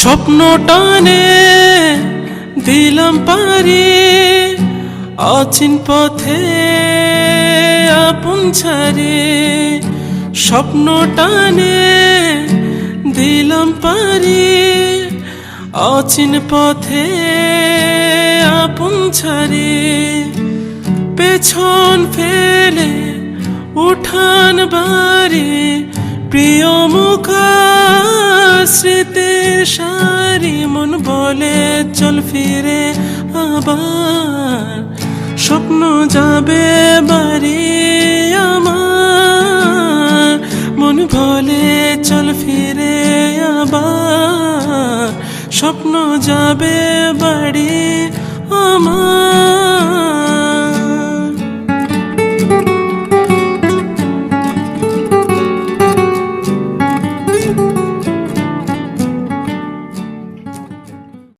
স্বপ্ন টানে দিলাম পারি অচিন পথে আপন ছাড়ে। স্বপ্ন টানে দিলাম পারি অচিন পথে আপন ছাড়ে। পেছন ফেলে উঠান বাড়ি প্রিয় মুখ স্মৃতির সারি। মন বলে চল ফিরে আবার, স্বপ্ন যাবে বাড়ি আমার। মন বলে চল ফিরে আবার, স্বপ্ন যাবে বাড়ি আমার।